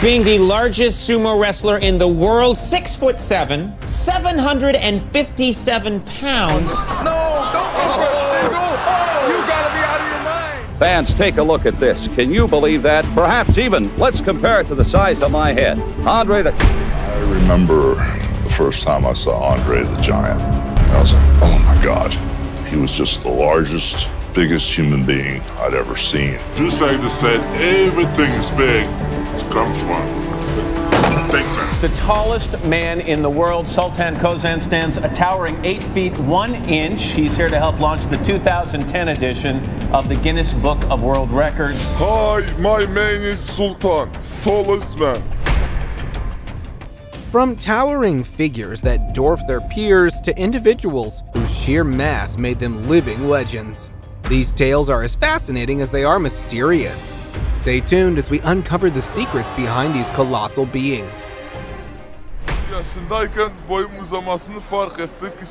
Being the largest sumo wrestler in the world, 6'7", 757 pounds. No, don't go for a single. You gotta be out of your mind. Fans, take a look at this. Can you believe that? Perhaps even, let's compare it to the size of my head. I remember the first time I saw Andre the Giant. I was like, oh my God. He was just the largest, biggest human being I'd ever seen. Just like they said, everything is big. It's come from. Thanks, sir. The tallest man in the world, Sultan Kozan, stands a towering 8 feet 1 inch. He's here to help launch the 2010 edition of the Guinness Book of World Records. Hi, my name is Sultan, tallest man. From towering figures that dwarf their peers to individuals whose sheer mass made them living legends. These tales are as fascinating as they are mysterious. Stay tuned as we uncover the secrets behind these colossal beings.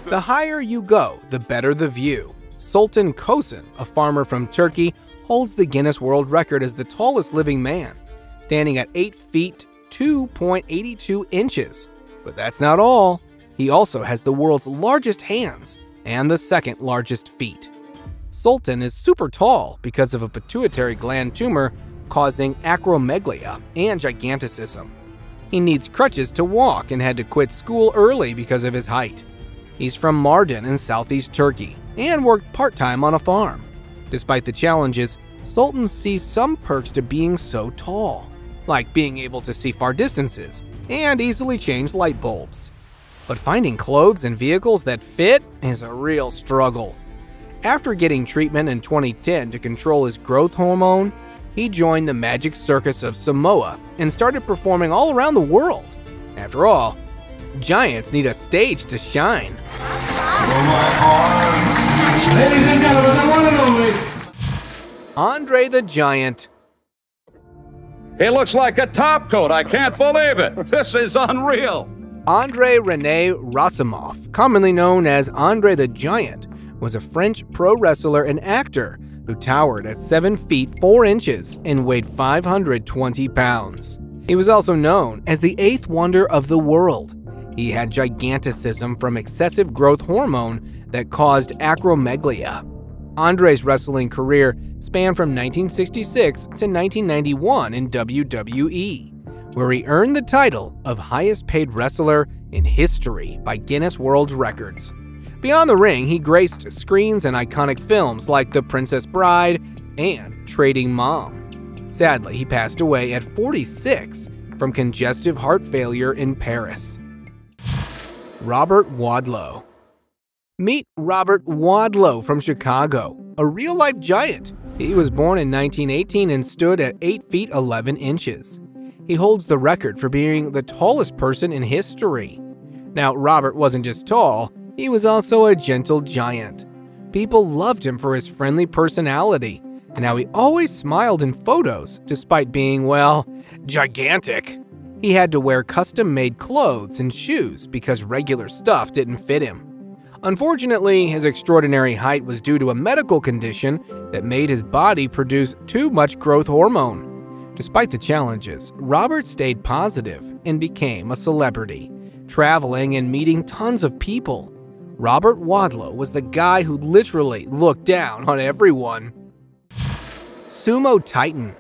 The higher you go, the better the view. Sultan Kozan, a farmer from Turkey, holds the Guinness World Record as the tallest living man, standing at 8 feet 2.82 inches. But that's not all. He also has the world's largest hands and the second largest feet. Sultan is super tall because of a pituitary gland tumor causing acromegalia and giganticism. He needs crutches to walk and had to quit school early because of his height. He's from Mardin in southeast Turkey and worked part-time on a farm. Despite the challenges, Sultan sees some perks to being so tall, like being able to see far distances and easily change light bulbs. But finding clothes and vehicles that fit is a real struggle. After getting treatment in 2010 to control his growth hormone, he joined the magic circus of Samoa and started performing all around the world. After all, giants need a stage to shine. Ladies and gentlemen, the one and only Andre the Giant. It looks like a top coat. I can't believe it. This is unreal. Andre Rene Rasimov, commonly known as Andre the Giant, was a French pro wrestler and actor who towered at 7 feet 4 inches and weighed 520 pounds. He was also known as the 8th wonder of the world. He had giganticism from excessive growth hormone that caused acromegalia. Andre's wrestling career spanned from 1966 to 1991 in WWE, where he earned the title of highest paid wrestler in history by Guinness World Records. Beyond the ring, he graced screens in iconic films like The Princess Bride and Trading Mom. Sadly, he passed away at 46 from congestive heart failure in Paris. Robert Wadlow. Meet Robert Wadlow from Chicago, a real-life giant. He was born in 1918 and stood at 8 feet 11 inches. He holds the record for being the tallest person in history. Now, Robert wasn't just tall, he was also a gentle giant. People loved him for his friendly personality and how he always smiled in photos despite being, well, gigantic. He had to wear custom-made clothes and shoes because regular stuff didn't fit him. Unfortunately, his extraordinary height was due to a medical condition that made his body produce too much growth hormone. Despite the challenges, Robert stayed positive and became a celebrity, traveling and meeting tons of people. Robert Wadlow was the guy who literally looked down on everyone. Sumo Titan.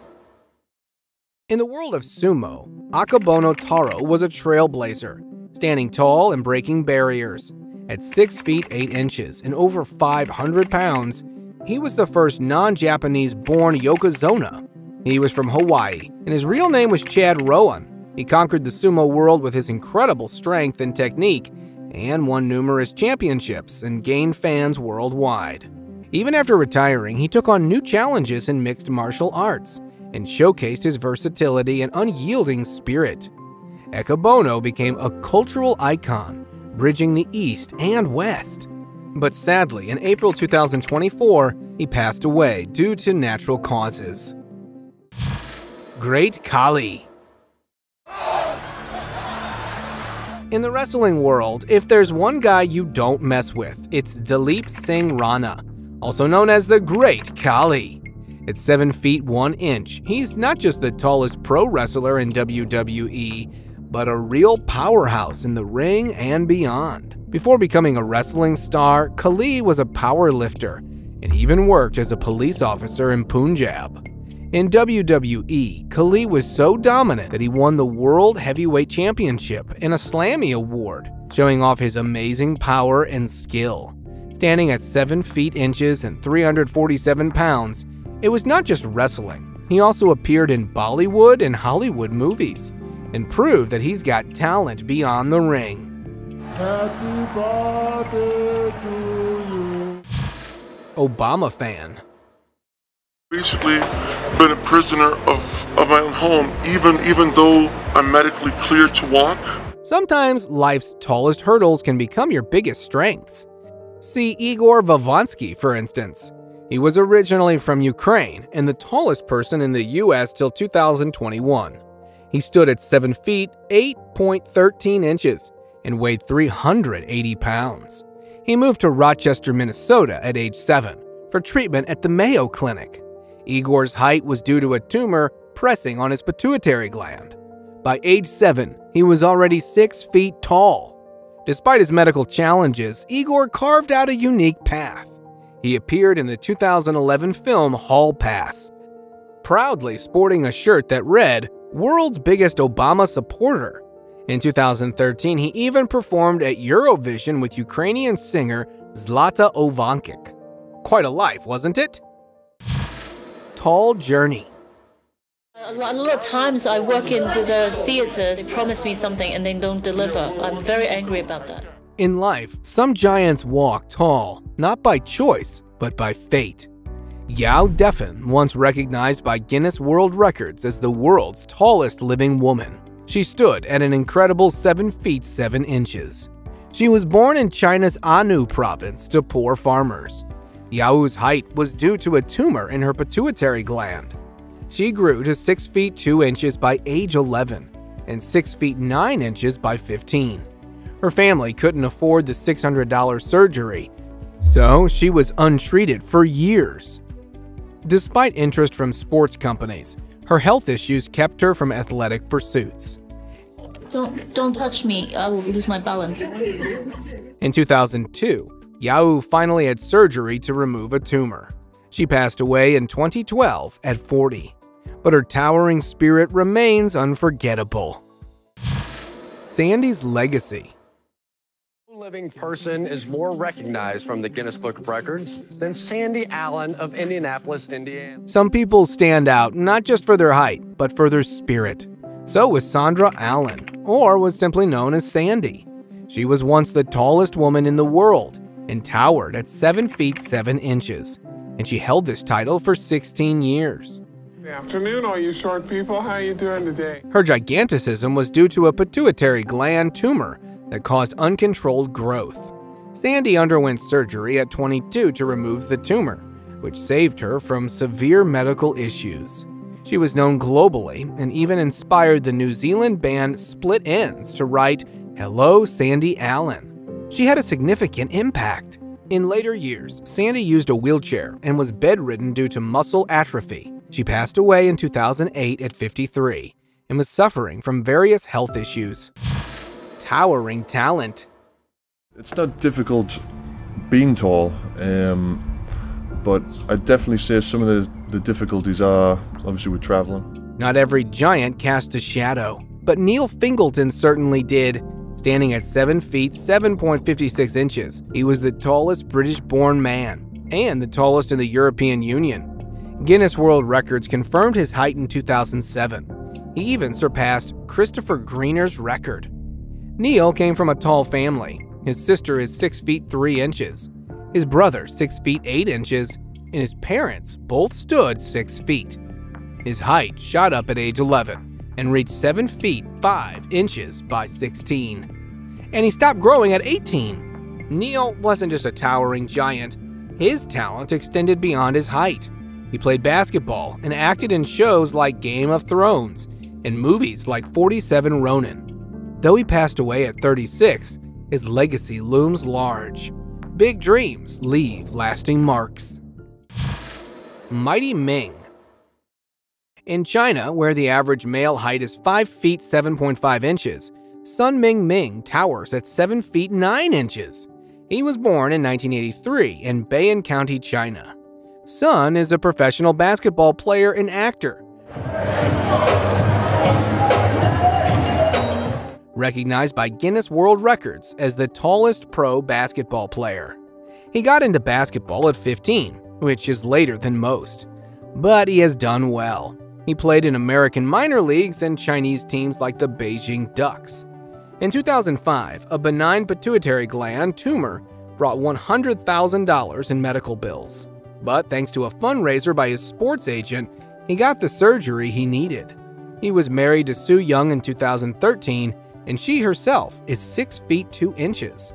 In the world of sumo, Akebono Taro was a trailblazer, standing tall and breaking barriers. At 6 feet 8 inches and over 500 pounds, he was the first non-Japanese-born Yokozuna. He was from Hawaii, and his real name was Chad Rowan. He conquered the sumo world with his incredible strength and technique, and won numerous championships and gained fans worldwide. Even after retiring, he took on new challenges in mixed martial arts and showcased his versatility and unyielding spirit. Akebono became a cultural icon, bridging the East and West. But sadly, in April 2024, he passed away due to natural causes. Great Khali. In the wrestling world, if there's one guy you don't mess with, it's Dilip Singh Rana, also known as the Great Khali. At 7 feet 1 inch, he's not just the tallest pro wrestler in WWE, but a real powerhouse in the ring and beyond. Before becoming a wrestling star, Kali was a power lifter and even worked as a police officer in Punjab. In WWE, Kali was so dominant that he won the World Heavyweight Championship and a Slammy Award, showing off his amazing power and skill. Standing at 7 feet inches and 347 pounds, it was not just wrestling. He also appeared in Bollywood and Hollywood movies and proved that he's got talent beyond the ring. Happy birthday to you. Obama fan. Basically, been a prisoner of my own home, even though I'm medically cleared to walk. Sometimes life's tallest hurdles can become your biggest strengths. See Igor Vavansky, for instance. He was originally from Ukraine and the tallest person in the US till 2021. He stood at 7 feet 8.13 inches and weighed 380 pounds. He moved to Rochester, Minnesota at age 7 for treatment at the Mayo Clinic. Igor's height was due to a tumor pressing on his pituitary gland. By age 7, he was already 6 feet tall. Despite his medical challenges, Igor carved out a unique path. He appeared in the 2011 film Hall Pass, proudly sporting a shirt that read, "World's Biggest Obama Supporter." In 2013, he even performed at Eurovision with Ukrainian singer Zlata Ovankic. Quite a life, wasn't it? Tall journey. A lot of times I work in the theaters, they promise me something and they don't deliver. I'm very angry about that. In life, some giants walk tall, not by choice, but by fate. Yao Defen, once recognized by Guinness World Records as the world's tallest living woman. She stood at an incredible 7 feet 7 inches. She was born in China's Anhui province to poor farmers. Yao's height was due to a tumor in her pituitary gland. She grew to 6 feet 2 inches by age 11 and 6 feet 9 inches by 15. Her family couldn't afford the $600 surgery, so she was untreated for years. Despite interest from sports companies, her health issues kept her from athletic pursuits. Don't touch me, I will lose my balance. In 2002, Yao finally had surgery to remove a tumor. She passed away in 2012 at 40, but her towering spirit remains unforgettable. Sandy's legacy. No living person is more recognized from the Guinness Book of Records than Sandy Allen of Indianapolis, Indiana. Some people stand out not just for their height, but for their spirit. So was Sandra Allen, or was simply known as Sandy. She was once the tallest woman in the world and towered at 7 feet 7 inches, and she held this title for 16 years. Good afternoon, all you short people. How are you doing today? Her giganticism was due to a pituitary gland tumor that caused uncontrolled growth. Sandy underwent surgery at 22 to remove the tumor, which saved her from severe medical issues. She was known globally and even inspired the New Zealand band Split Enz to write, "Hello, Sandy Allen." She had a significant impact. In later years, Sandy used a wheelchair and was bedridden due to muscle atrophy. She passed away in 2008 at 53 and was suffering from various health issues. Towering talent. It's not difficult being tall, but I'd definitely say some of the difficulties are obviously with traveling. Not every giant casts a shadow, but Neil Fingleton certainly did. Standing at 7 feet 7.56 inches, he was the tallest British-born man and the tallest in the European Union. Guinness World Records confirmed his height in 2007. He even surpassed Christopher Greener's record. Neil came from a tall family. His sister is 6 feet 3 inches, his brother 6 feet 8 inches, and his parents both stood 6 feet. His height shot up at age 11 and reached 7 feet 5 inches by 16. And he stopped growing at 18. Neil wasn't just a towering giant. His talent extended beyond his height. He played basketball and acted in shows like Game of Thrones and movies like 47 Ronin. Though he passed away at 36, his legacy looms large. Big dreams leave lasting marks. Mighty Ming. In China, where the average male height is 5 feet 7.5 inches, Sun Ming towers at 7 feet 9 inches. He was born in 1983 in Bayan County, China. Sun is a professional basketball player and actor. Recognized by Guinness World Records as the tallest pro basketball player. He got into basketball at 15, which is later than most. But he has done well. He played in American minor leagues and Chinese teams like the Beijing Ducks. In 2005, a benign pituitary gland tumor brought $100,000 in medical bills. But thanks to a fundraiser by his sports agent, he got the surgery he needed. He was married to Sue Young in 2013, and she herself is 6 feet 2 inches.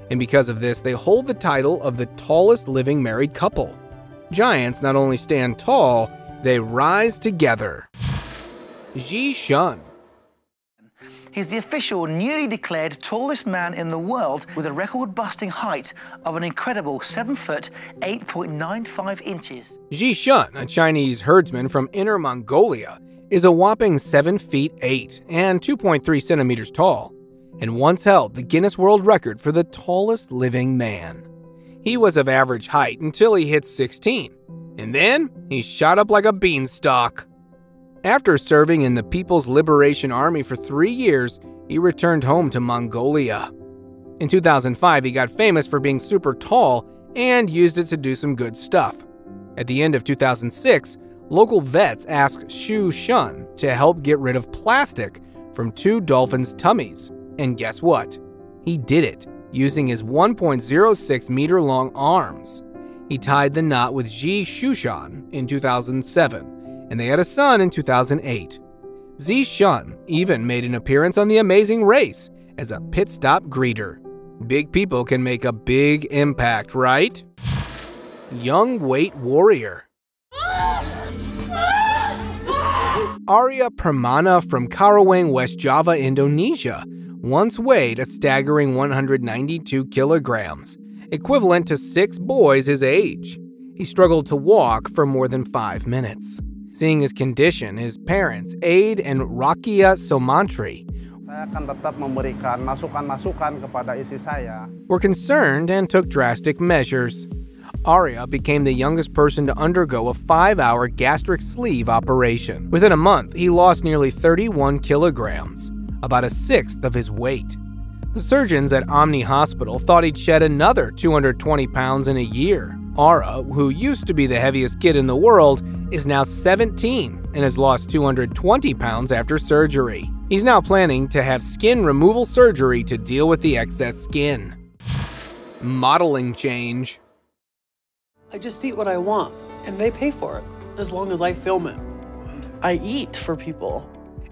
And because of this, they hold the title of the tallest living married couple. Giants not only stand tall, they rise together. Ji Shun. He's the official newly declared tallest man in the world with a record-busting height of an incredible 7 foot 8.95 inches. Ji Shun, a Chinese herdsman from Inner Mongolia, is a whopping 7 feet 8 and 2.3 centimeters tall, and once held the Guinness World Record for the tallest living man. He was of average height until he hit 16, and then he shot up like a beanstalk. After serving in the People's Liberation Army for 3 years, he returned home to Mongolia. In 2005, he got famous for being super tall and used it to do some good stuff. At the end of 2006, local vets asked Xu Shun to help get rid of plastic from 2 dolphins' tummies. And guess what? He did it, using his 1.06 meter long arms. He tied the knot with Ji Shushan in 2007, and they had a son in 2008. Ji Shun even made an appearance on The Amazing Race as a pit stop greeter. Big people can make a big impact, right? Young weight warrior. Arya Pramana from Karawang, West Java, Indonesia, once weighed a staggering 192 kilograms, equivalent to 6 boys his age. He struggled to walk for more than 5 minutes. Seeing his condition, his parents, Aid and Rakia Somantri, were concerned and took drastic measures. Arya became the youngest person to undergo a 5-hour gastric sleeve operation. Within a month, he lost nearly 31 kilograms, about a sixth of his weight. The surgeons at Omni Hospital thought he'd shed another 220 pounds in a year. Arya, who used to be the heaviest kid in the world, is now 17 and has lost 220 pounds after surgery. He's now planning to have skin removal surgery to deal with the excess skin. Modeling change. I just eat what I want, and they pay for it, as long as I film it. I eat for people.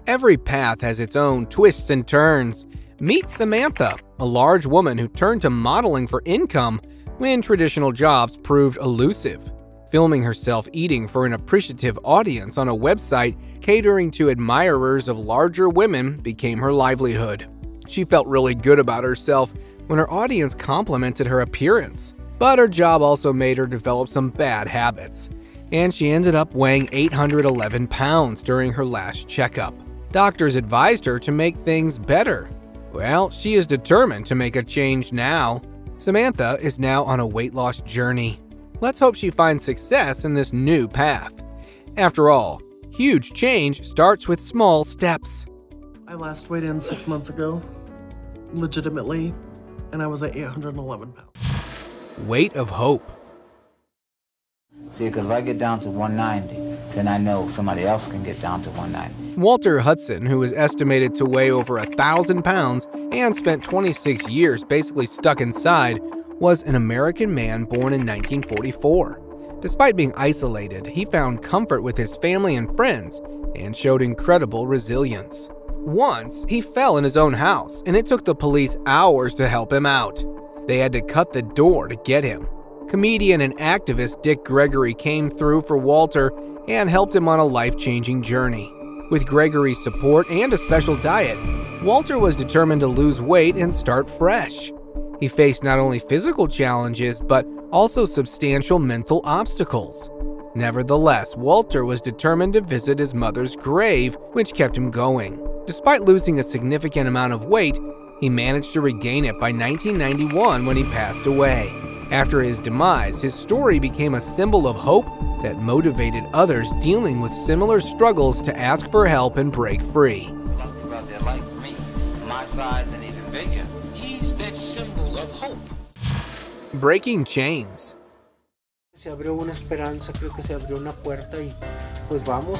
Every path has its own twists and turns. Meet Samantha, a large woman who turned to modeling for income when traditional jobs proved elusive. Filming herself eating for an appreciative audience on a website catering to admirers of larger women became her livelihood. She felt really good about herself when her audience complimented her appearance. But her job also made her develop some bad habits, and she ended up weighing 811 pounds during her last checkup. Doctors advised her to make things better. Well, she is determined to make a change now. Samantha is now on a weight loss journey. Let's hope she finds success in this new path. After all, huge change starts with small steps. I last weighed in 6 months ago, legitimately, and I was at 811 pounds. Weight of hope. See, because if I get down to 190, then I know somebody else can get down to 190. Walter Hudson, who is estimated to weigh over 1,000 pounds and spent 26 years basically stuck inside, was an American man born in 1944. Despite being isolated, he found comfort with his family and friends and showed incredible resilience. Once, he fell in his own house, and it took the police hours to help him out. They had to cut the door to get him. Comedian and activist Dick Gregory came through for Walter and helped him on a life-changing journey. With Gregory's support and a special diet, Walter was determined to lose weight and start fresh. He faced not only physical challenges, but also substantial mental obstacles. Nevertheless, Walter was determined to visit his mother's grave, which kept him going. Despite losing a significant amount of weight, he managed to regain it by 1991 when he passed away. After his demise, his story became a symbol of hope that motivated others dealing with similar struggles to ask for help and break free. They're like me, my size and even bigger. He's that symbol of hope. Breaking chains. Se abrió una esperanza, creo que se abrió una puerta y pues vamos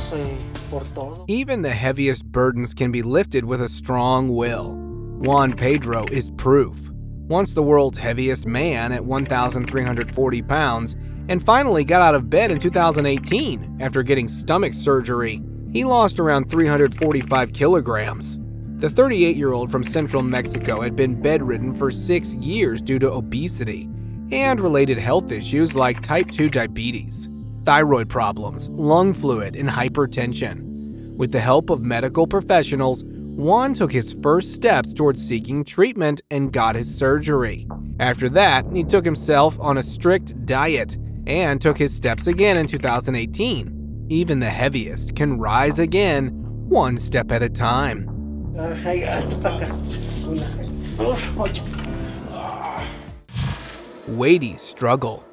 por todo. Even the heaviest burdens can be lifted with a strong will. Juan Pedro is proof. Once the world's heaviest man at 1,340 pounds, and finally got out of bed in 2018 after getting stomach surgery, he lost around 345 kilograms. The 38-year-old from central Mexico had been bedridden for 6 years due to obesity and related health issues like type 2 diabetes, thyroid problems, lung fluid, and hypertension. With the help of medical professionals, Juan took his first steps towards seeking treatment and got his surgery. After that, he took himself on a strict diet and took his steps again in 2018. Even the heaviest can rise again, one step at a time. Weighty struggle.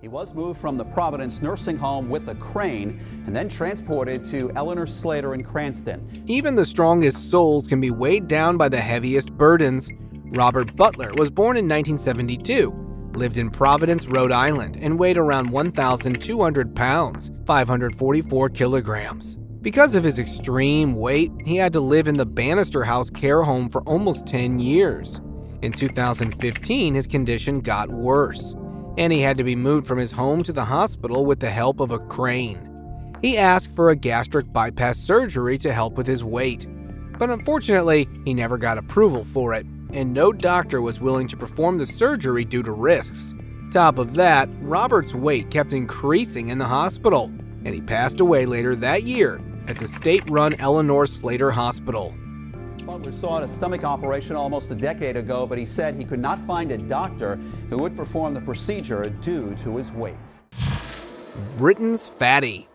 He was moved from the Providence nursing home with a crane and then transported to Eleanor Slater in Cranston. Even the strongest souls can be weighed down by the heaviest burdens. Robert Butler was born in 1972, lived in Providence, Rhode Island, and weighed around 1,200 pounds, 544 kilograms. Because of his extreme weight, he had to live in the Bannister House care home for almost 10 years. In 2015, his condition got worse, and he had to be moved from his home to the hospital with the help of a crane. He asked for a gastric bypass surgery to help with his weight, but unfortunately, he never got approval for it, and no doctor was willing to perform the surgery due to risks. Top of that, Robert's weight kept increasing in the hospital, and he passed away later that year at the state-run Eleanor Slater Hospital. Butler sought a stomach operation almost a decade ago, but he said he could not find a doctor who would perform the procedure due to his weight. Britain's fatty.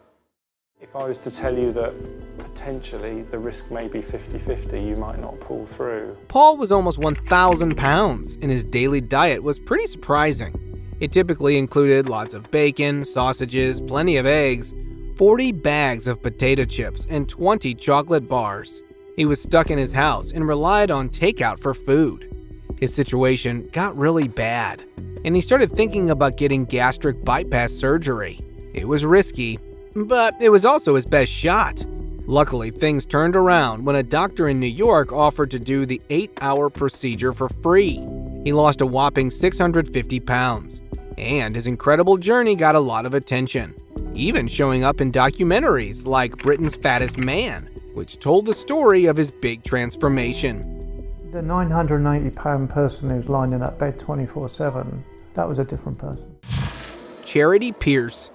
If I was to tell you that potentially the risk may be 50-50, you might not pull through. Paul was almost 1,000 pounds, and his daily diet was pretty surprising. It typically included lots of bacon, sausages, plenty of eggs, 40 bags of potato chips, and 20 chocolate bars. He was stuck in his house and relied on takeout for food. His situation got really bad, and he started thinking about getting gastric bypass surgery. It was risky, but it was also his best shot. Luckily, things turned around when a doctor in New York offered to do the 8-hour procedure for free. He lost a whopping 650 pounds, and his incredible journey got a lot of attention, even showing up in documentaries like Britain's Fattest Man, which told the story of his big transformation. The 980-pound person who's lying in that bed 24/7, that was a different person. Charity Pierce.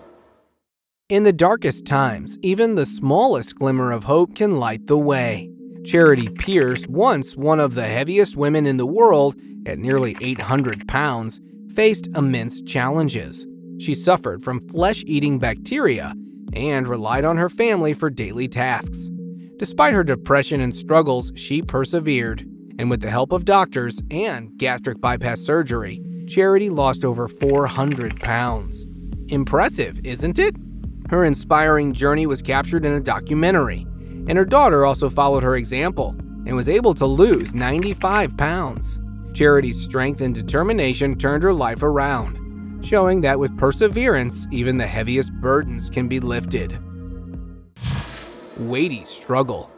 In the darkest times, even the smallest glimmer of hope can light the way. Charity Pierce, once one of the heaviest women in the world at nearly 800 pounds, faced immense challenges. She suffered from flesh-eating bacteria and relied on her family for daily tasks. Despite her depression and struggles, she persevered, and with the help of doctors and gastric bypass surgery, Charity lost over 400 pounds. Impressive, isn't it? Her inspiring journey was captured in a documentary, and her daughter also followed her example and was able to lose 95 pounds. Charity's strength and determination turned her life around, showing that with perseverance, even the heaviest burdens can be lifted. Weighty struggle.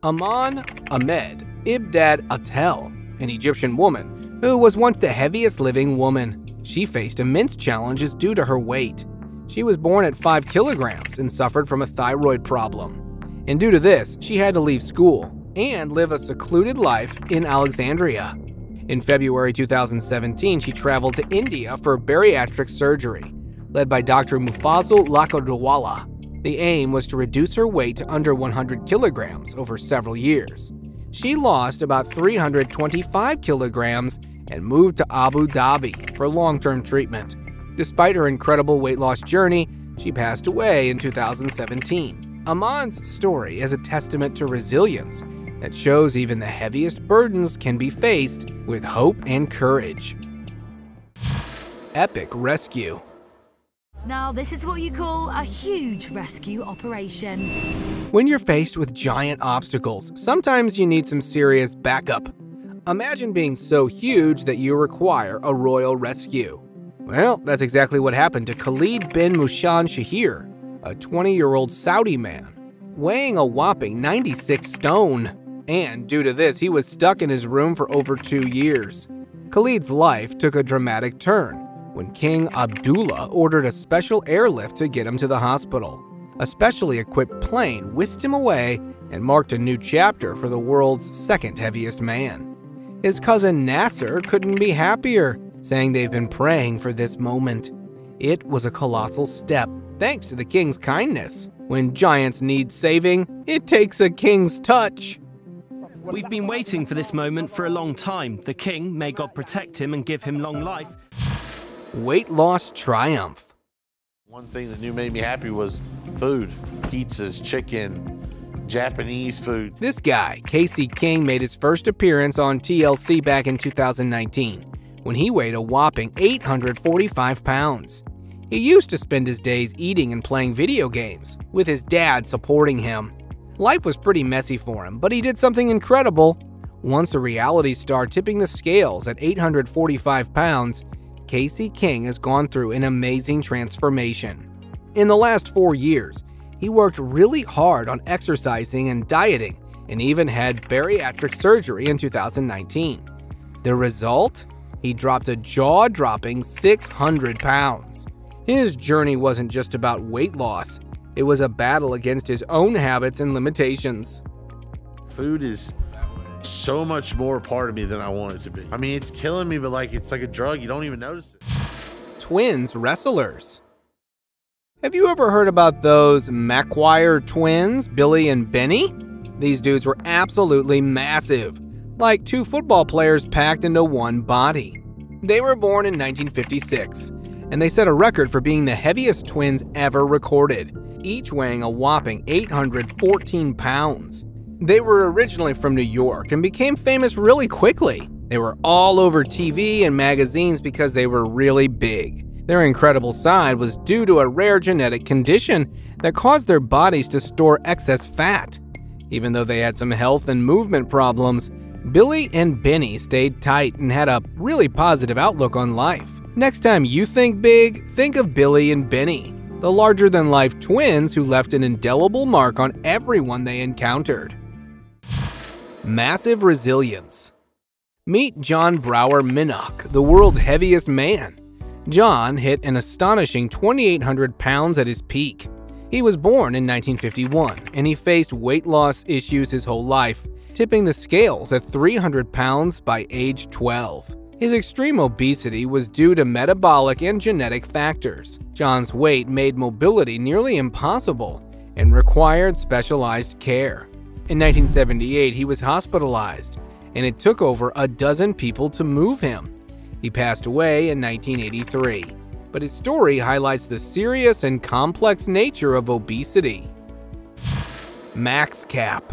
Aman Ahmed Ibdad Atel, an Egyptian woman who was once the heaviest living woman. She faced immense challenges due to her weight. She was born at 5 kilograms and suffered from a thyroid problem. And due to this, she had to leave school and live a secluded life in Alexandria. In February 2017, she traveled to India for bariatric surgery, led by Dr. Mufazzal Lakhdawala. The aim was to reduce her weight to under 100 kilograms over several years. She lost about 325 kilograms and moved to Abu Dhabi for long-term treatment. Despite her incredible weight loss journey, she passed away in 2017. Amon's story is a testament to resilience that shows even the heaviest burdens can be faced with hope and courage. Epic rescue. Now, this is what you call a huge rescue operation. When you're faced with giant obstacles, sometimes you need some serious backup. Imagine being so huge that you require a royal rescue. Well, that's exactly what happened to Khalid bin Mushan Shahir, a 20-year-old Saudi man, weighing a whopping 96 stone. And due to this, he was stuck in his room for over 2 years. Khalid's life took a dramatic turn when King Abdullah ordered a special airlift to get him to the hospital. A specially equipped plane whisked him away and marked a new chapter for the world's second heaviest man. His cousin Nasser couldn't be happier, saying they've been praying for this moment. It was a colossal step, thanks to the king's kindness. When giants need saving, it takes a king's touch. We've been waiting for this moment for a long time. The king, may God protect him and give him long life. Weight loss triumph. One thing that made me happy was food. Pizzas, chicken, Japanese food. This guy, Casey King, made his first appearance on TLC back in 2019, when he weighed a whopping 845 pounds. He used to spend his days eating and playing video games, with his dad supporting him. Life was pretty messy for him, but he did something incredible. Once a reality star tipping the scales at 845 pounds, Casey King has gone through an amazing transformation. In the last 4 years, he worked really hard on exercising and dieting, and even had bariatric surgery in 2019. The result? He dropped a jaw-dropping 600 pounds. His journey wasn't just about weight loss. It was a battle against his own habits and limitations. Food is so much more a part of me than I want it to be. I mean, it's killing me, but it's like a drug. You don't even notice it. Twins wrestlers. Have you ever heard about those McGuire twins, Billy and Benny? These dudes were absolutely massive, like 2 football players packed into one body. They were born in 1956, and they set a record for being the heaviest twins ever recorded, each weighing a whopping 814 pounds. They were originally from New York and became famous really quickly. They were all over TV and magazines because they were really big. Their incredible size was due to a rare genetic condition that caused their bodies to store excess fat. Even though they had some health and movement problems, Billy and Benny stayed tight and had a really positive outlook on life. Next time you think big, think of Billy and Benny, the larger-than-life twins who left an indelible mark on everyone they encountered. Massive resilience. Meet John Brower Minnock, the world's heaviest man. John hit an astonishing 2,800 pounds at his peak. He was born in 1951, and he faced weight loss issues his whole life, tipping the scales at 300 pounds by age 12. His extreme obesity was due to metabolic and genetic factors. John's weight made mobility nearly impossible and required specialized care. In 1978, he was hospitalized, and it took over a dozen people to move him. He passed away in 1983, but his story highlights the serious and complex nature of obesity. Max Cap.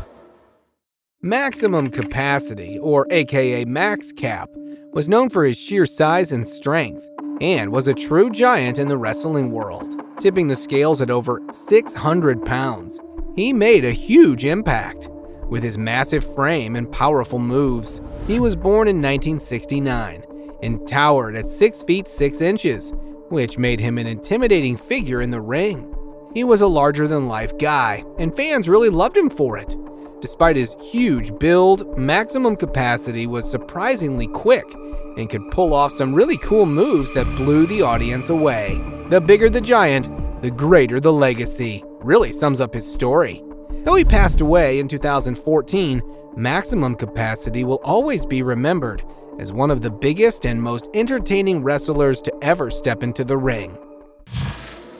Maximum Capacity, or aka Max Cap, was known for his sheer size and strength, and was a true giant in the wrestling world, tipping the scales at over 600 pounds. He made a huge impact. With his massive frame and powerful moves, he was born in 1969 and towered at 6 feet 6 inches, which made him an intimidating figure in the ring. He was a larger-than-life guy, and fans really loved him for it. Despite his huge build, Maximum Capacity was surprisingly quick and could pull off some really cool moves that blew the audience away. The bigger the giant, the greater the legacy. Really sums up his story. Though he passed away in 2014, Maximum Capacity will always be remembered as one of the biggest and most entertaining wrestlers to ever step into the ring.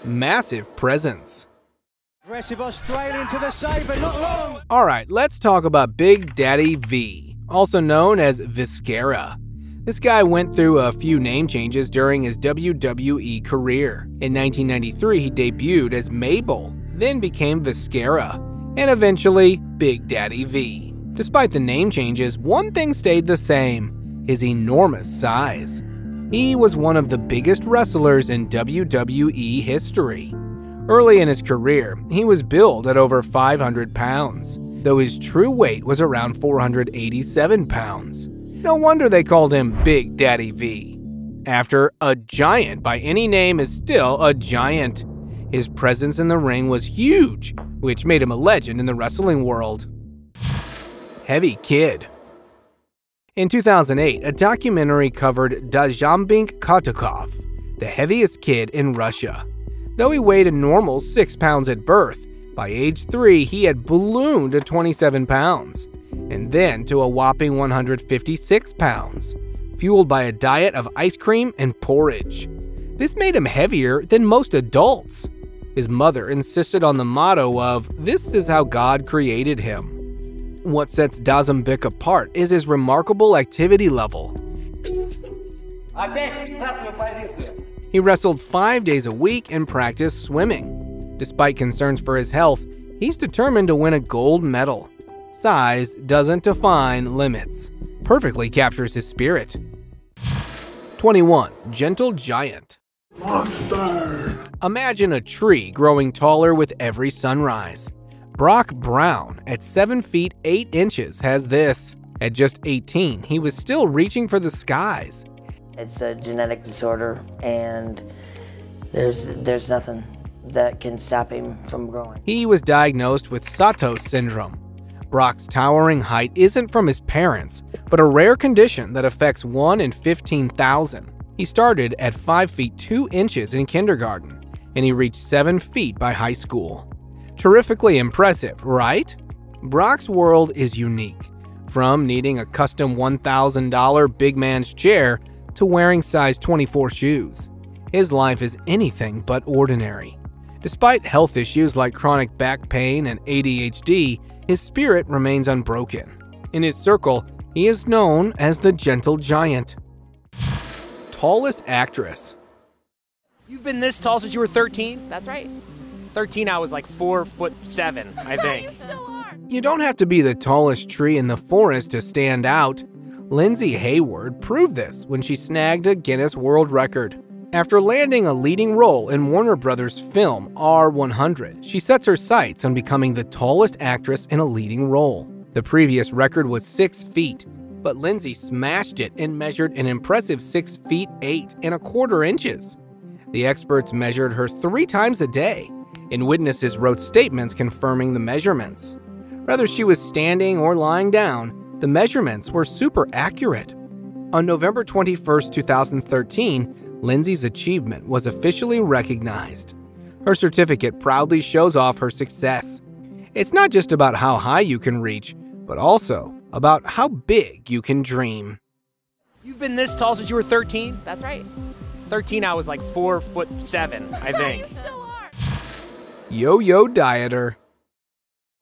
Massive presence. Aggressive Australian to the side, but not long. Alright, let's talk about Big Daddy V, also known as Viscera. This guy went through a few name changes during his WWE career. In 1993, he debuted as Mabel, then became Viscera, and eventually Big Daddy V. Despite the name changes, one thing stayed the same: his enormous size. He was one of the biggest wrestlers in WWE history. Early in his career, he was billed at over 500 pounds, though his true weight was around 487 pounds. No wonder they called him Big Daddy V. After, a giant by any name is still a giant. His presence in the ring was huge, which made him a legend in the wrestling world. Heavy Kid. In 2008, a documentary covered Dazhambink Katukov, the heaviest kid in Russia. Though he weighed a normal 6 pounds at birth, by age 3 he had ballooned to 27 pounds, and then to a whopping 156 pounds, fueled by a diet of ice cream and porridge. This made him heavier than most adults. His mother insisted on the motto of, "This is how God created him." What sets Dazhambink apart is his remarkable activity level. He wrestled 5 days a week and practiced swimming. Despite concerns for his health, he's determined to win a gold medal. Size doesn't define limits. Perfectly captures his spirit. 21. Gentle Giant. Monster! Imagine a tree growing taller with every sunrise. Brock Brown, at 7 feet 8 inches, has this. At just 18, he was still reaching for the skies. It's a genetic disorder, and there's nothing that can stop him from growing. He was diagnosed with Sato syndrome. Brock's towering height isn't from his parents, but a rare condition that affects 1 in 15,000. He started at 5 feet 2 inches in kindergarten, and he reached 7 feet by high school. Terrifically impressive, right? Brock's world is unique, from needing a custom $1,000 big man's chair to wearing size 24 shoes. His life is anything but ordinary. Despite health issues like chronic back pain and ADHD, his spirit remains unbroken. In his circle, he is known as the Gentle Giant. Tallest actress. You've been this tall since you were 13? That's right. 13, I was like 4'7", I think. You don't have to be the tallest tree in the forest to stand out. Lindsay Hayward proved this when she snagged a Guinness World Record. After landing a leading role in Warner Brothers' film R100, she sets her sights on becoming the tallest actress in a leading role. The previous record was 6 feet, but Lindsay smashed it and measured an impressive 6 feet 8 1/4 inches. The experts measured her 3 times a day, and witnesses wrote statements confirming the measurements. Whether she was standing or lying down, the measurements were super accurate. On November 21, 2013, Lindsay's achievement was officially recognized. Her certificate proudly shows off her success. It's not just about how high you can reach, but also about how big you can dream. You've been this tall since you were 13? That's right. 13, I was like 4'7", I think. Yo-yo dieter.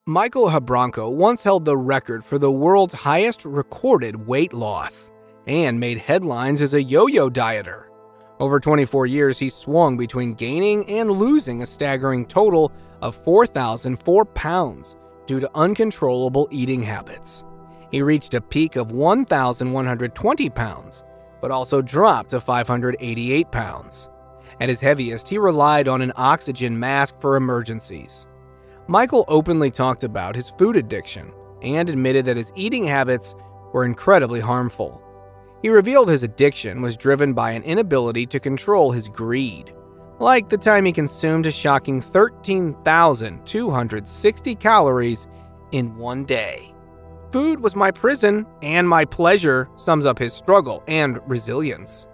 Michael Habranco once held the record for the world's highest recorded weight loss and made headlines as a yo-yo dieter. Over 24 years, he swung between gaining and losing a staggering total of 4,004 pounds due to uncontrollable eating habits. He reached a peak of 1,120 pounds, but also dropped to 588 pounds. At his heaviest, he relied on an oxygen mask for emergencies. Michael openly talked about his food addiction and admitted that his eating habits were incredibly harmful. He revealed his addiction was driven by an inability to control his greed, like the time he consumed a shocking 13,260 calories in one day. Food was my prison and my pleasure sums up his struggle and resilience.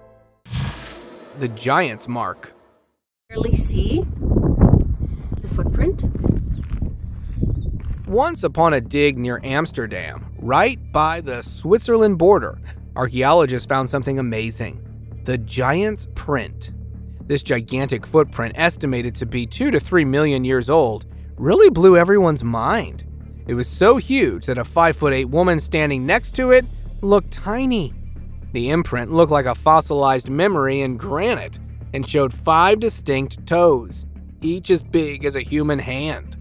The Giant's Mark. Barely see the footprint. Once upon a dig near Amsterdam, right by the Switzerland border, archaeologists found something amazing: the Giant's Print. This gigantic footprint, estimated to be 2 to 3 million years old, really blew everyone's mind. It was so huge that a 5'8" woman standing next to it looked tiny. The imprint looked like a fossilized memory in granite and showed 5 distinct toes, each as big as a human hand.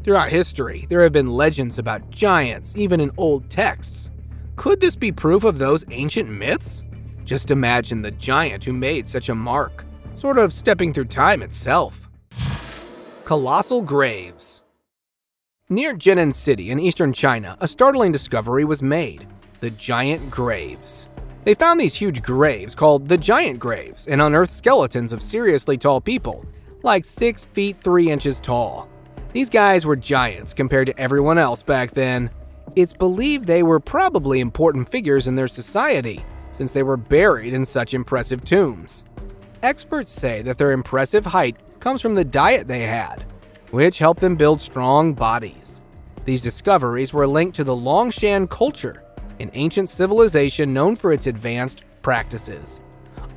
Throughout history, there have been legends about giants, even in old texts. Could this be proof of those ancient myths? Just imagine the giant who made such a mark, sort of stepping through time itself. Colossal graves. Near Jinan City in eastern China, a startling discovery was made: the giant graves. They found these huge graves called the giant graves and unearthed skeletons of seriously tall people, like 6 feet 3 inches tall. These guys were giants compared to everyone else back then. It's believed they were probably important figures in their society, since they were buried in such impressive tombs. Experts say that their impressive height comes from the diet they had, which helped them build strong bodies. These discoveries were linked to the Longshan culture, an ancient civilization known for its advanced practices.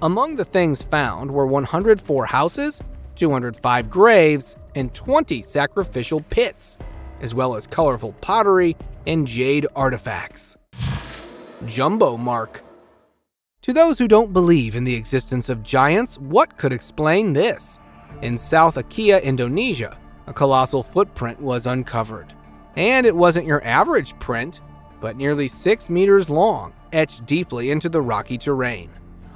Among the things found were 104 houses, 205 graves, and 20 sacrificial pits, as well as colorful pottery and jade artifacts. Jumbo mark. To those who don't believe in the existence of giants, what could explain this? In South Aceh, Indonesia, a colossal footprint was uncovered. And it wasn't your average print, but nearly 6 meters long, etched deeply into the rocky terrain.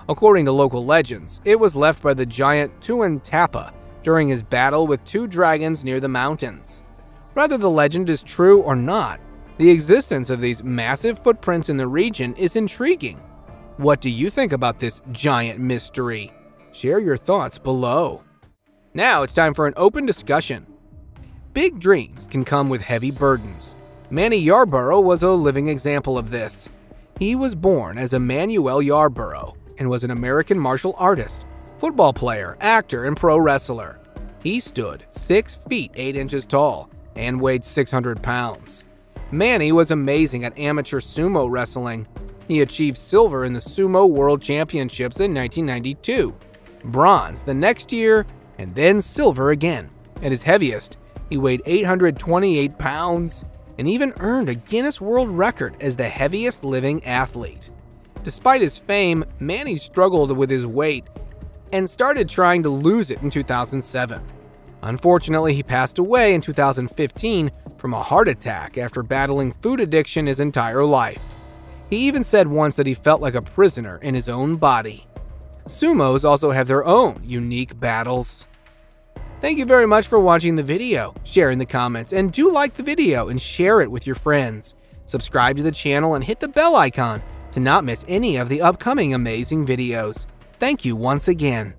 According to local legends, it was left by the giant Tuan Tapa during his battle with 2 dragons near the mountains. Whether the legend is true or not, the existence of these massive footprints in the region is intriguing. What do you think about this giant mystery? Share your thoughts below. Now it's time for an open discussion. Big dreams can come with heavy burdens. Manny Yarborough was a living example of this. He was born as Emmanuel Yarborough and was an American martial artist, football player, actor, and pro wrestler. He stood 6 feet 8 inches tall and weighed 600 pounds. Manny was amazing at amateur sumo wrestling. He achieved silver in the Sumo World Championships in 1992, bronze the next year, and then silver again. At his heaviest, he weighed 828 pounds and even earned a Guinness World Record as the heaviest living athlete. Despite his fame, Manny struggled with his weight and started trying to lose it in 2007. Unfortunately, he passed away in 2015 from a heart attack after battling food addiction his entire life. He even said once that he felt like a prisoner in his own body. Sumos also have their own unique battles. Thank you very much for watching the video. Share in the comments, and do like the video and share it with your friends. Subscribe to the channel and hit the bell icon to not miss any of the upcoming amazing videos. Thank you once again.